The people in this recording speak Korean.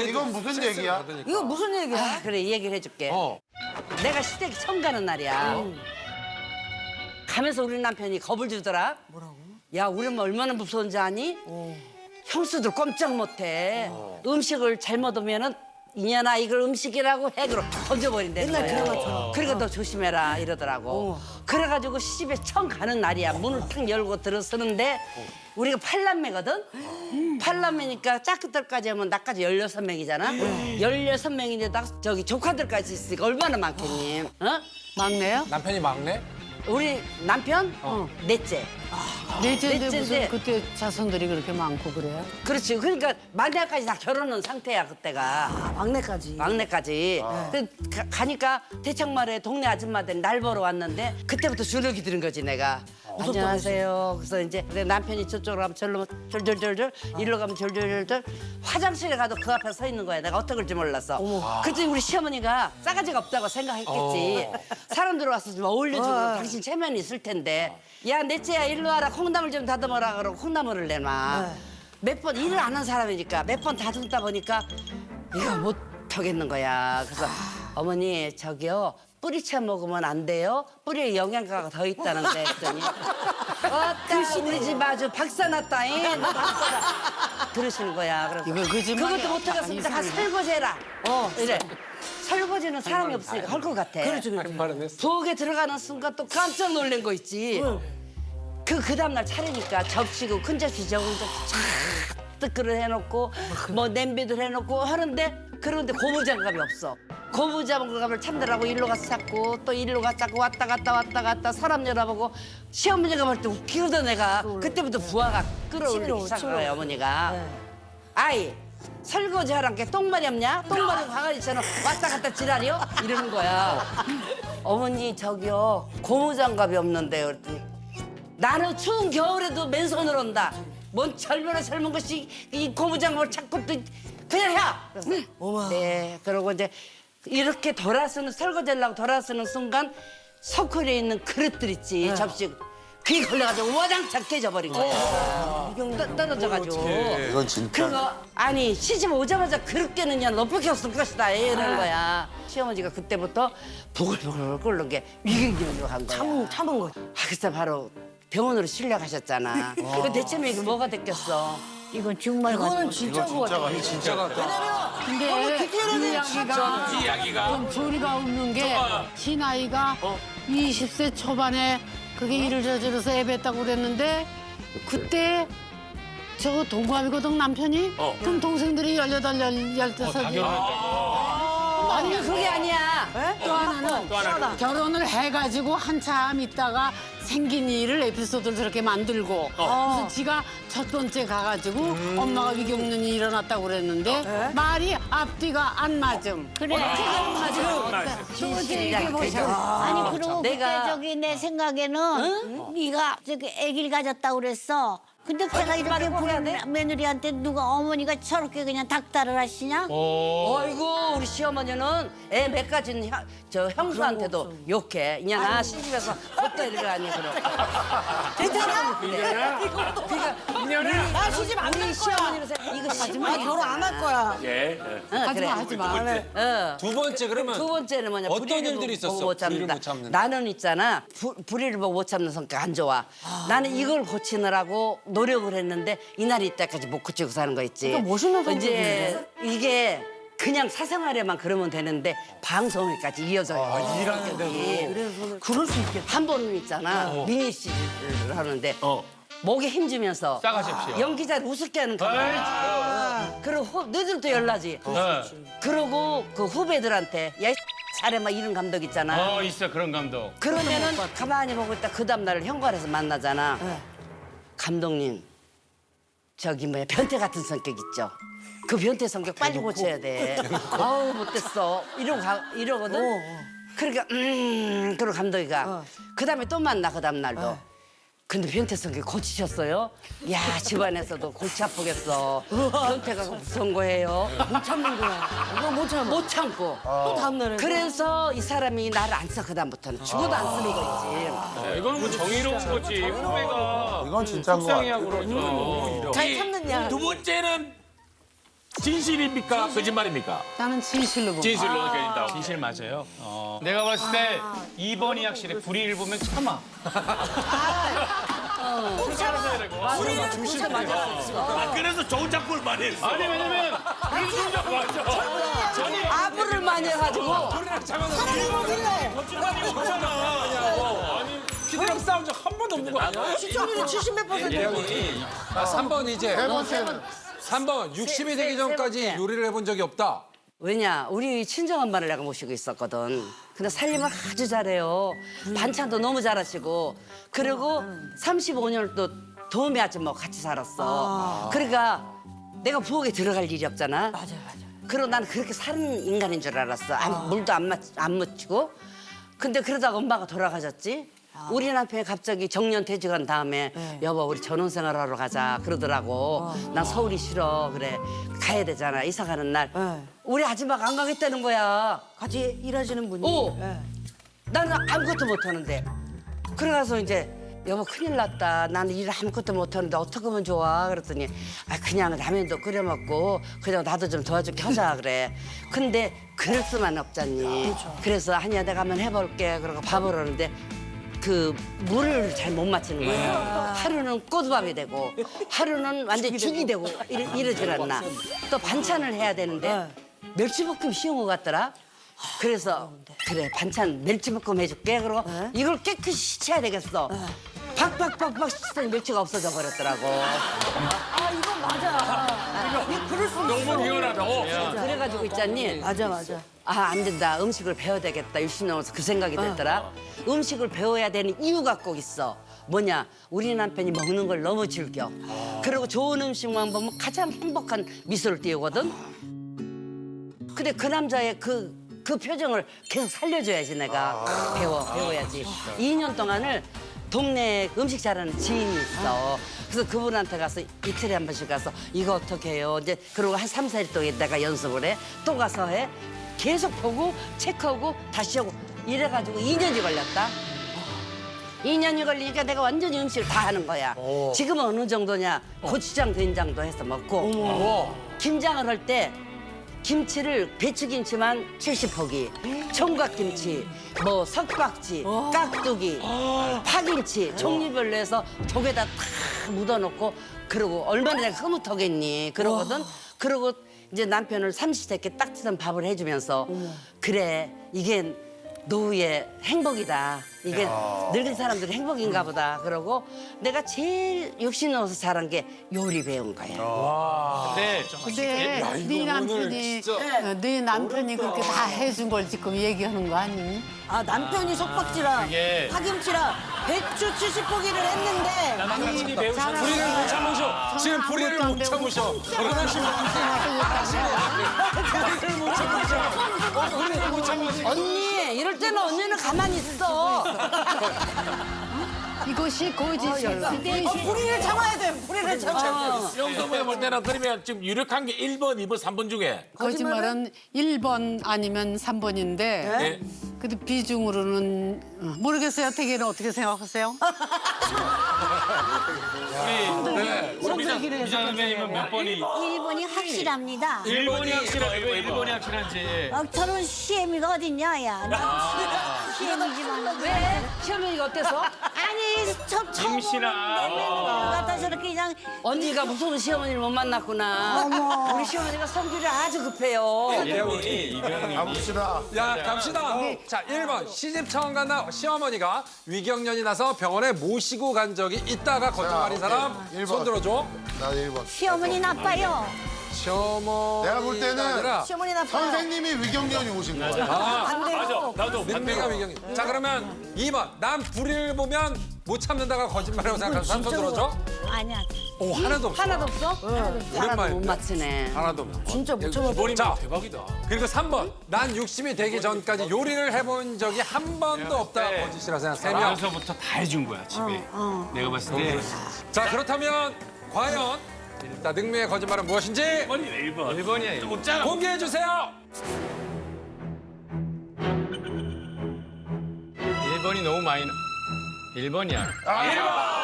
이건 무슨 얘기야? 이거 무슨 얘기야? 아, 그래, 이 얘기를 해줄게. 내가 시댁에 처음 가는 날이야. 가면서 우리 남편이 겁을 주더라. 뭐라고? 야, 우리 엄마 얼마나 무서운지 아니? 형수들 꼼짝 못해. 음식을 잘못 오면은 이년아 이걸 음식이라고 해 그럼 던져버린다는 옛날 거야. 드라마처럼. 그러니까 너 조심해라 이러더라고. 그래가지고 시집에 처음 가는 날이야. 문을 탁 열고 들어서는데 우리가 8남매거든? 8남매니까 짝끝들까지 하면 나까지 16명이잖아? 16명인데다 저기 조카들까지 있으니까 얼마나 많겠니? 어? 막내야? 남편이 막내? 우리 남편? 넷째. 넷째인데 무슨 넷째인데. 그때 자손들이 그렇게 많고 그래? 그렇지. 그러니까 막내까지 다 결혼한 상태야 그때가. 막내까지. 막내까지. 가니까 대청마을에 동네 아줌마들이 날 보러 왔는데 그때부터 주눅이 드는 거지 내가. 안녕하세요. 그래서 이제 내 남편이 저쪽으로 가면 절로 절절절절 일로 가면 절절절절 화장실에 가도 그 앞에 서 있는 거야. 내가 어떻게 할지 몰랐어. 그랬더니 우리 시어머니가 싸가지가 없다고 생각했겠지. 사람 들어와서 좀 어울려주고 당신 체면이 있을 텐데 야 넷째야 일로 와라 콩나물 좀 다듬어라 그러고 콩나물을 내놔. 몇 번 일을 안 한 사람이니까 몇 번 다듬다 보니까 이거 못 하겠는 거야. 그래서 어머니 저기요 뿌리채 먹으면 안 돼요. 뿌리에 영양가가 더 있다는데 했더니 어따 우리 집 아주 박사 났다잉. 들으시는 거야. 그래서 이거 거짓말이야. 그것도 못 하겠습니다. 가 설거지 해라. 이래. 설거지는 사람이 없으니까 할 것 같아. 그렇죠. 말은 했어. 부엌에 들어가는 순간 또 깜짝 놀란 거 있지. 그 다음날 차리니까 접시고 큰 접시 적은 접시 쫙 그릇 해놓고 뭐 냄비들 해놓고 하는데 그런데 고무장갑이 없어. 고무장갑을 찾느라고 일로 가서 찾고 또 일로 가서 찾고 왔다 갔다 사람 열어보고 시어머니가 볼 때 웃기거든 내가. 그때부터 부하가 끌어올리기 시작한 거야 어머니가. 아이 설거지 하란 게 똥말이 없냐? 똥말이 강아지처럼 왔다 갔다 지랄이요? 이러는 거야. 어머니 저기요 고무장갑이 없는데요. 그랬더니 나는 추운 겨울에도 맨손으로 온다. 뭔 젊은이 젊은 것이 이 고무장갑을 찾고 또 그냥 해. 그래서 네. 그러고 이제 이렇게 돌아서는 설거지를 하고 돌아서는 순간 석굴에 있는 그릇들 있지 접시. 그게 걸려가지고 와장창 깨져버린 거야. 떨어져가지고. 이건 진짜. 그거 아니 시집 오자마자 그릇게는야 너 밖에 없을 것이다 이러는 거야. 시어머니가 그때부터 부글부글 끓는 게 위경기로 간 거야. 참은 거. 그래서 바로 병원으로 실려가셨잖아. 그 대체 이게 뭐가 됐겠어? 이건 정말 이거는 진짜 거 같아. 진짜 같다. 근데 이 이야기가 좀 조리가 없는 게 지 나이가 20세 초반에 그게 일을 저질러서 애 뱉다고 그랬는데 그때 저 동갑이거든 남편이? 그럼 동생들이 18, 15살. 아니 그게 아니야. 또 하나는 결혼을 해가지고 한참 있다가 생긴 일을 에피소드를 저렇게 만들고 그래서 지가 첫 번째 가가지고 엄마가 위경련이 일어났다고 그랬는데 말이 앞뒤가 안 맞음. 그래. 두 번째 얘기해보자. 아니 그리고 내가- 그때 저기 내 생각에는 네가 저기 아기를 가졌다고 그랬어. 근데 걔가 이렇게 부른 며느리한테 누가 어머니가 저렇게 그냥 닥달을 하시냐? 어이구 우리 시어머니는 애 몇 가지는 저 형수한테도 욕해. 그냥 나 시집에서 헛다 이러라니 그럼. 괜찮아? 그러니까 나 시집 안 갈 거야. 시어머니는 이거 심하게 나 결혼 안 할 거야. 하지 마 하지 마. 두 번째 그러면 두 번째는 뭐냐? 어떤 불의를 일들이 있었어? 보고 못 불의를 참는다. 못 참는다. 나는 있잖아. 불의를 보고 못 참는 성격 안 좋아. 나는 이걸 고치느라고 노력을 했는데 이날이 이때까지 못 고치고 사는 거 있지. 그러니까 멋있는 이제 이게 그냥 사생활에만 그러면 되는데 방송에까지 이어져요. 일하는데도. 그럴 수 있겠다. 한 번은 있잖아. 미니 씨를 하는데 목에 힘주면서 싸가십시오. 연기자를 우습게 하는 거야. 그리고 너희들도 열나지. 그러고 그 후배들한테 야 잘해 막 이런 감독 있잖아. 있어 그런 감독. 그러면은 가만히 보고 있다 그 다음날 현관에서 만나잖아. 감독님 저기 뭐야 변태 같은 성격 있죠. 그 변태 성격 빨리 고쳐야 돼. 아우 못됐어. 이러거든. 그러니까 그리고 감독이가 그 다음에 또 만나 그 다음 날도. 근데 변태 성격 고치셨어요? 야 집안에서도 골치 아프겠어. 변태가 무서운 거예요. 못 참는 거야. 이거 못 참아. 못 참고. 또 다음날에. 그래서 이 사람이 나를 안 써, 그다음부터는. 죽어도 안 쓰는 거 있지. 이건 뭐 정의로운 거지. 후배가 이건 진짜인 것 속상해야 같아. 그러죠. 잘 참느냐. 두 번째는 진실입니까? 거짓말입니까? 나는 진실로 보. 진실로 그러니까 진실 맞아요. 내가 봤을 때 2번이 확실해. 불의를 보면 참아. 그래서 좋은 작품을 많이 했어. 아니 왜냐면 아부를 많이 해가지고 피디랑 싸운 적 한 번도 없는 거 아니야? 시청률이 70몇 퍼센트. 이형이 3번 이제 세 번째는 3번 60이 되기 전까지 요리를 해본 적이 없다. 왜냐 우리 친정엄마를 내가 모시고 있었거든. 근데 살림을 아주 잘해요. 반찬도 너무 잘하시고 그리고 35년을 또 도우미 아줌마 같이 살았어. 그러니까 내가 부엌에 들어갈 일이 없잖아. 맞아. 그리고 나는 그렇게 사는 인간인 줄 알았어. 물도 안 묻히고. 근데 그러다가 엄마가 돌아가셨지. 우리 남편이 갑자기 정년퇴직한 다음에 여보 우리 전원생활 하러 가자 그러더라고. 난 서울이 싫어. 그래 가야 되잖아. 이사 가는 날. 우리 아줌마가 안 가겠다는 거야. 같이 일하시는 분이. 오! 예. 나는 아무것도 못하는데. 그래가서 이제 여보 큰일 났다. 나는 일 아무것도 못하는데 어떻게 하면 좋아? 그랬더니 그냥 라면도 끓여 먹고 그냥 나도 좀 도와줄게 하자 그래. 근데 그럴 수만 없잖니. 그래서 아니야 내가 한번 해볼게. 그러고 밥을 하는데 그 물을 잘 못 맞추는 거야. 하루는 꼬두밥이 되고 하루는 완전 죽이 되고 이러질 않나. 또 반찬을 해야 되는데 멸치볶음 쉬운 것 같더라. 그래서 그래 반찬 멸치볶음 해줄게. 그러고 이걸 깨끗이 씻어야 되겠어. 박박박박 씻더니 멸치가 없어져 버렸더라고. 이거 맞아. 그럴 수 있어. 너무 미안하다. 그래가지고 있잖니. 맞아. 안 된다. 음식을 배워야 되겠다. 60 넘어서 그 생각이 들더라. 음식을 배워야 되는 이유가 꼭 있어. 뭐냐? 우리 남편이 먹는 걸 너무 즐겨. 그리고 좋은 음식만 보면 가장 행복한 미소를 띄우거든. 근데 그 남자의 그 표정을 계속 살려줘야지 내가. 배워야지. 2년 동안을 동네 음식 잘하는 지인이 있어. 그래서 그분한테 가서 이틀에 한 번씩 가서 이거 어떻게 해요? 이제 그러고 한 3, 4일 동안 내가 연습을 해. 또 가서 해. 계속 보고 체크하고 다시 하고 이래가지고 2년이 걸렸다. 2년이 걸리니까 내가 완전히 음식을 다 하는 거야. 지금은 어느 정도냐? 고추장, 된장도 해서 먹고 김장을 할 때 김치를 배추김치만 70포기, 총각김치, 뭐 석박지, 깍두기, 파김치 종류별로 해서 독에다 탁 묻어놓고 그러고 얼마나 내가 흐뭇하겠니 그러거든. 그러고 이제 남편을 삼시세끼 딱 트던 밥을 해주면서 그래 이게 노후의 행복이다. 이게 늙은 사람들의 행복인가 보다. 그러고 내가 제일 욕심 넣어서 잘한 게 요리 배운 거야. 근데 근데 네 남편이 네 남편이 그렇게 다 해준 걸 지금 얘기하는 거 아니니? 남편이 석박지랑 그게- 파김치랑 배추 70포기를 했는데 남친이 배우셨는데 불의를 못 참으셔. 지금 불의를 못 참으셔. 결혼하시면 불의를 못 참으셔. 불의를 못 참으셔. 언니 이럴 때는 언니는 가만히 있어. 이것이 거짓이야. 불의를 참아야 돼. 불의를 참아야 돼. 영도부에 볼 때는 그러면 지금 유력한 게 1번, 2번, 3번 중에 거짓말은 1번 아니면 3번인데 네. 근데 비중으로는 모르겠어요. 대개는 어떻게 생각하세요? 미장 선배님은 몇 번이 1번이 확실합니다. 1번이 확실하게 왜 1번이 확실한지. 저런 시애미가 어딨냐, 야. 나 시애미지만. 왜? 시어머니가 어때서? 아니, 처음 임신아. 갖다 저렇게 그냥 언니가 무서운 시어머니를 못 만났구나. 우리 시어머니가 성질이 아주 급해요. 가봅시다. 야, 갑시다. 자, 1번. 시집 처음 간 날 시어머니가 위경련이 나서 병원에 모시고 간 적이 있다가 거짓말인 사람 일 손 번. 들어줘. 나 1번. 시어머니 나빠요. 시어머니. 내가 볼 때는 시어머니 나빠. 선생님이 위경련이 오신 거야. 맞아. 나도 능미가 위경련. 자, 그러면 2번. 난 불의를 보면 못 참는다가 거짓말이라고 생각하는 사람 손 들어줘. 아니야. 오, 하나도 없어. 하나도 없어? 하나도 오랜만에. 못 맞추네. 하나도 없어. 진짜 못 참아. 자, 대박이다. 그리고 3번. 난 60이 되기 전까지 요리를 해본 적이 한 번도 없다. 네. 거짓이라 생각. 3명. 나와서부터 다 해준 거야 집에. 내가 봤을 때 자, 그렇다면 과연 자, 능미의 거짓말은 무엇인지 1번이네 1번. 1번이야. 못 짜가. 공개해 주세요. 1번이 너무 많이 1번이야. 1번.